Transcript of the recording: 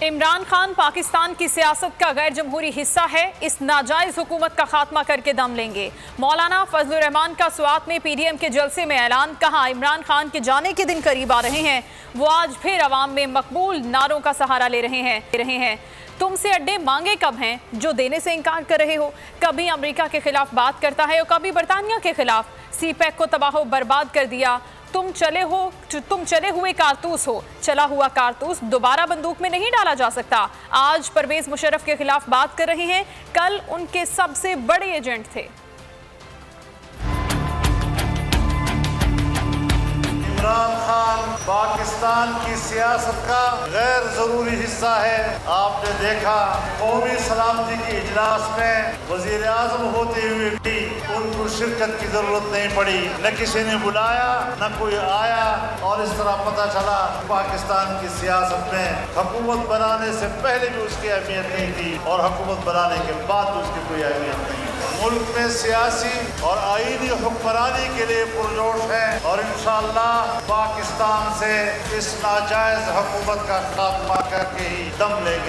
इमरान खान पाकिस्तान की सियासत का गैर जमहूरी हिस्सा है। इस नाजायज हुकूमत का खात्मा करके दम लेंगे। मौलाना फजलुर रहमान का स्वात में पीडीएम के जलसे में ऐलान। कहा, इमरान खान के जाने के दिन करीब आ रहे हैं। वो आज फिर अवाम में मकबूल नारों का सहारा ले रहे हैं। तुमसे अड्डे मांगे कब हैं जो देने से इनकार कर रहे हो। कभी अमेरिका के खिलाफ बात करता है और कभी बरतानिया के खिलाफ। सीपैक को तबाह बर्बाद कर दिया। तुम चले हुए कारतूस हो। चला हुआ कारतूस दोबारा बंदूक में नहीं डाला जा सकता। आज परवेज मुशर्रफ के खिलाफ बात कर रहे हैं, कल उनके सबसे बड़े एजेंट थे। इमरान खान पाकिस्तान की सियासत का गैर जरूरी हिस्सा है। आपने देखा कौमी सलामती के इजलास में वजीर आजम होते हुए भी उनको शिरकत की जरूरत नहीं पड़ी। न किसी ने बुलाया, न कोई आया, और इस तरह पता चला पाकिस्तान की सियासत में हुकूमत बनाने से पहले भी उसकी अहमियत नहीं थी और हुकूमत बनाने के बाद भी उसकी कोई अहमियत नहीं। मुल्क में सियासी और आईनी हुक्मरानी के लिए पुरजोश है और इंशाअल्लाह पाकिस्तान से इस नाजायज हुकूमत का खात्मा करके ही दम लेंगे।